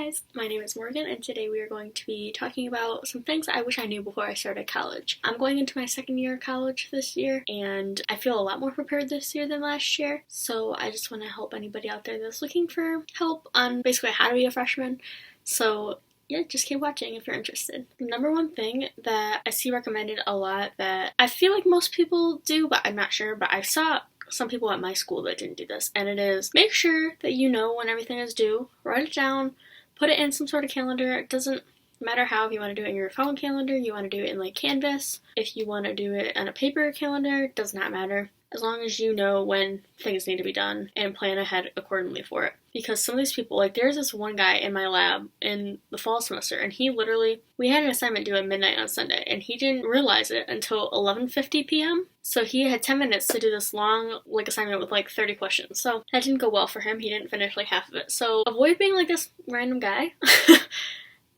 guys, my name is Morgan and today we are going to be talking about some things I wish I knew before I started college. I'm going into my second year of college this year and I feel a lot more prepared this year than last year, so I just want to help anybody out there that's looking for help on basically how to be a freshman. So yeah, just keep watching if you're interested. The number one thing that I see recommended a lot that I feel like most people do, but I'm not sure, but I saw some people at my school that didn't do this, and it is make sure that you know when everything is due. Write it down, put it in some sort of calendar. It doesn't matter how, if you want to do it in your phone calendar, you want to do it in like Canvas, if you want to do it on a paper calendar, it does not matter. As long as you know when things need to be done and plan ahead accordingly for it. Because some of these people, like there's this one guy in my lab in the fall semester and he literally, we had an assignment due at midnight on Sunday and he didn't realize it until 11:50 p.m. So he had 10 minutes to do this long assignment with like 30 questions. So that didn't go well for him. He didn't finish like half of it. So avoid being like this random guy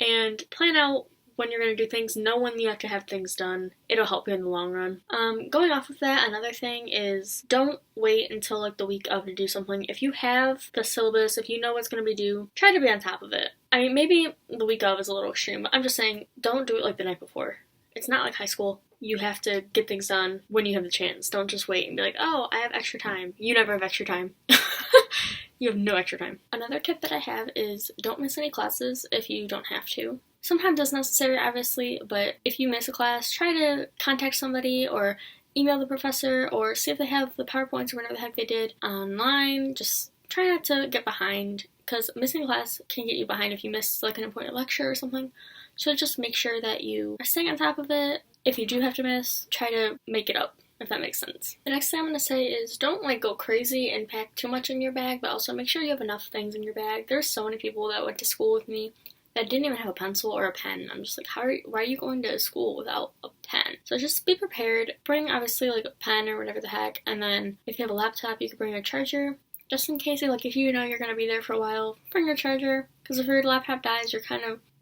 and plan out when you're going to do things, know when you have to have things done. It'll help you in the long run. Going off of that, another thing is don't wait until like the week of to do something. If you have the syllabus, if you know what's going to be due, try to be on top of it. I mean, maybe the week of is a little extreme, but I'm just saying don't do it like the night before. It's not like high school. You have to get things done when you have the chance. Don't just wait and be like, oh, I have extra time. You never have extra time. You have no extra time. Another tip that I have is don't miss any classes if you don't have to. Sometimes it's necessary, obviously, but if you miss a class, try to contact somebody or email the professor or see if they have the PowerPoints or whatever the heck they did online. Just try not to get behind, because missing a class can get you behind if you miss like an important lecture or something. So just make sure that you are staying on top of it. If you do have to miss, try to make it up, if that makes sense. The next thing I'm going to say is don't like go crazy and pack too much in your bag, but also make sure you have enough things in your bag. There's so many people that went to school with me that didn't even have a pencil or a pen. I'm just like, why are you going to school without a pen? So just be prepared. Bring obviously like a pen or whatever the heck, and then if you have a laptop, you can bring a charger. Just in case, like if you know you're going to be there for a while, bring your charger, because if your laptop dies,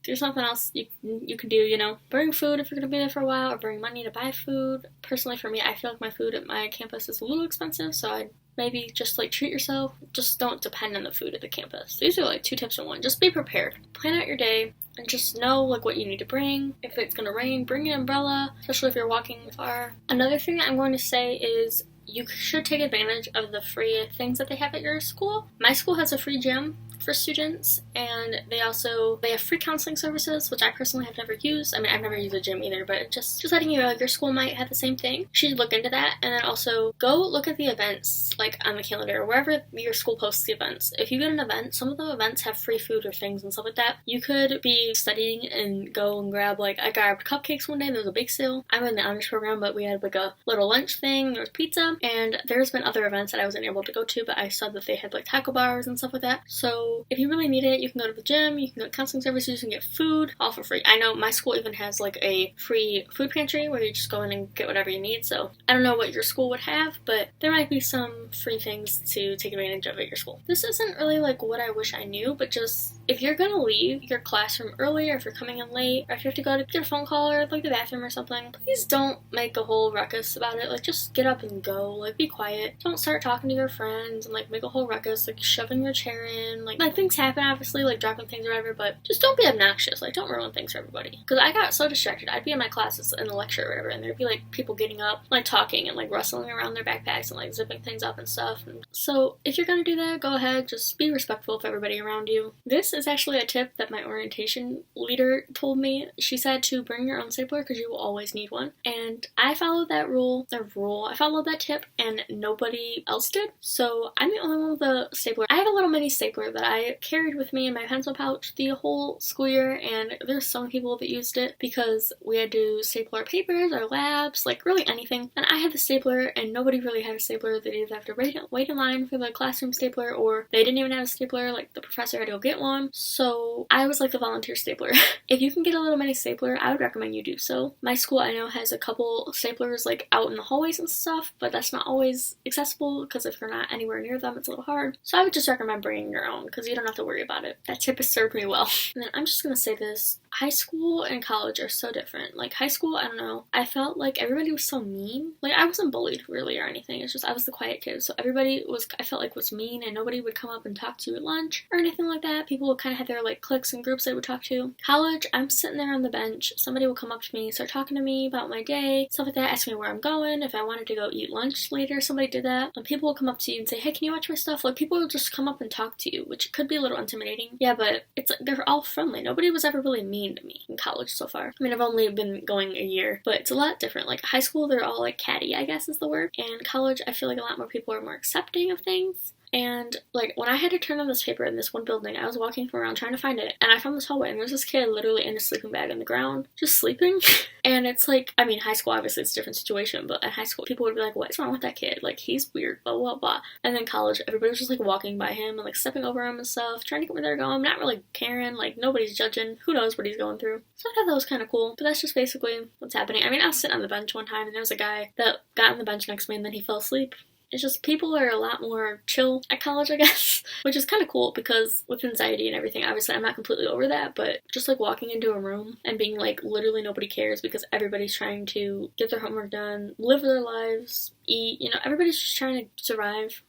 there's nothing else you can do, you know. Bring food if you're going to be there for a while, or bring money to buy food. Personally, for me, I feel like my food at my campus is a little expensive, so I'd maybe just like treat yourself. Just don't depend on the food at the campus. These are like 2 tips in one. Just be prepared. Plan out your day and just know like what you need to bring. If it's going to rain, bring an umbrella, especially if you're walking far. Another thing that I'm going to say is you should take advantage of the free things that they have at your school. My school has a free gym for students, and they have free counseling services, which I personally have never used. I mean, I've never used a gym either, but just letting you know, your school might have the same thing. You should look into that, and then also go look at the events, like on the calendar, or wherever your school posts the events. If you get an event, some of the events have free food or things and stuff like that. You could be studying and go and grab, like, I grabbed cupcakes one day, there was a bake sale. I'm in the honors program, but we had like a little lunch thing, there was pizza, and there's been other events that I wasn't able to go to, but I saw that they had like taco bars and stuff like that. So if you really need it, you can go to the gym, you can go to counseling services, you can get food, all for free. I know my school even has like a free food pantry where you just go in and get whatever you need, so I don't know what your school would have, but there might be some free things to take advantage of at your school. This isn't really like what I wish I knew, but just if you're gonna leave your classroom early, or if you're coming in late, or if you have to go to get a phone call or like the bathroom or something, please don't make a whole ruckus about it. Like just get up and go, like be quiet. Don't start talking to your friends and like make a whole ruckus, like shoving your chair in, like things happen obviously, like dropping things or whatever, but just don't be obnoxious, like don't ruin things for everybody. Because I got so distracted, I'd be in my classes in the lecture or whatever, and there'd be like people getting up, like talking and like rustling around their backpacks and like zipping things up and stuff. And so if you're gonna do that, go ahead, just be respectful of everybody around you. This is actually a tip that my orientation leader told me. She said to bring your own stapler because you will always need one, and I followed that I followed that tip and nobody else did, so I'm the only one with a stapler. I have a little mini stapler that I carried with me in my pencil pouch the whole school year, and there's some people that used it because we had to staple our papers, our labs, like really anything, and I had the stapler and nobody really had a stapler. They either have to wait in line for the classroom stapler, or they didn't even have a stapler, like the professor had to go get one, so I was like the volunteer stapler. If you can get a little mini stapler, I would recommend you do so. My school, I know, has a couple staplers like out in the hallways and stuff, but that's not always accessible because if you're not anywhere near them, it's a little hard. So I would just recommend bringing your own because you don't have to worry about it. That tip has served me well. And then I'm just gonna say this, high school and college are so different. Like high school, I don't know, I felt like everybody was so mean. Like I wasn't bullied really or anything. It's just I was the quiet kid, so everybody was, I felt like, was mean, and nobody would come up and talk to you at lunch or anything like that. People would kind of have their like cliques and groups they would talk to. College, I'm sitting there on the bench, somebody will come up to me, start talking to me about my day, stuff like that, ask me where I'm going, if I wanted to go eat lunch later. Somebody did that. And people will come up to you and say, hey, can you watch my stuff? Like people will just come up and talk to you, which could be a little intimidating. Yeah, but it's like they're all friendly. Nobody was ever really mean to me in college so far. I mean, I've only been going a year, but it's a lot different. Like high school, they're all like catty, I guess is the word. And college, I feel like a lot more people are more accepting of things. And like when I had to turn on this paper in this one building, I was walking around trying to find it, and I found this hallway, and there's this kid literally in a sleeping bag on the ground, just sleeping. And it's like, I mean, high school obviously it's a different situation, but at high school people would be like, what's wrong with that kid? Like he's weird, blah blah blah. And then college, everybody was just like walking by him and like stepping over him and stuff, trying to get where they're going, not really caring, like nobody's judging, who knows what he's going through. So I thought that was kind of cool, but that's just basically what's happening. I mean, I was sitting on the bench one time, and there was a guy that got on the bench next to me, and then he fell asleep. It's just people are a lot more chill at college, I guess, which is kind of cool because with anxiety and everything, obviously I'm not completely over that, but just like walking into a room and being like literally nobody cares because everybody's trying to get their homework done, live their lives, eat, you know, everybody's just trying to survive.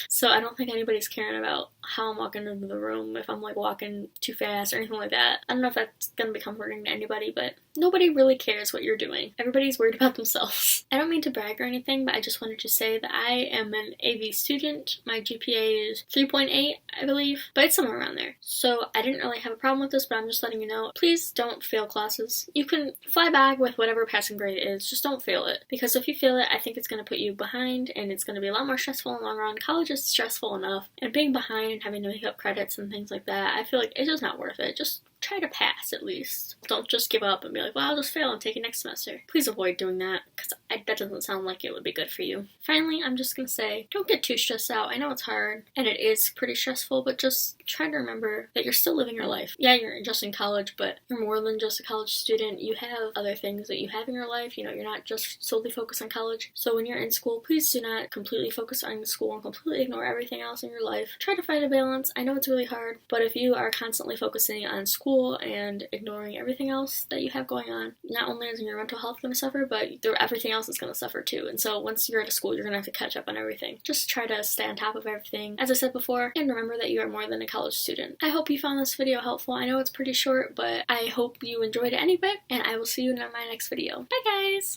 So I don't think anybody's caring about how I'm walking into the room, if I'm like walking too fast or anything like that. I don't know if that's gonna be comforting to anybody, but nobody really cares what you're doing. Everybody's worried about themselves. I don't mean to brag or anything, but I just wanted to say that I am an AV student. My GPA is 3.8, I believe, but it's somewhere around there. So I didn't really have a problem with this, but I'm just letting you know, please don't fail classes. You can fly back with whatever passing grade it is, just don't fail it. Because if you fail it, I think it's gonna put you behind, and it's gonna be a lot more stressful in the long run. College is stressful enough, and being behind and having to make up credits and things like that, I feel like it's just not worth it. Just try to pass at least. Don't just give up and be like, well, I'll just fail and take it next semester. Please avoid doing that, because that doesn't sound like it would be good for you. Finally, I'm just gonna say, don't get too stressed out. I know it's hard, and it is pretty stressful, but just try to remember that you're still living your life. Yeah, you're just in college, but you're more than just a college student. You have other things that you have in your life. You know, you're not just solely focused on college. So when you're in school, please do not completely focus on school and completely ignore everything else in your life. Try to find a balance. I know it's really hard, but if you are constantly focusing on school and ignoring everything else that you have going on, not only is your mental health going to suffer, but everything else is going to suffer too. And so once you're out of school, you're going to have to catch up on everything. Just try to stay on top of everything, as I said before, and remember that you are more than a college student. I hope you found this video helpful. I know it's pretty short, but I hope you enjoyed it anyway, and I will see you in my next video. Bye guys!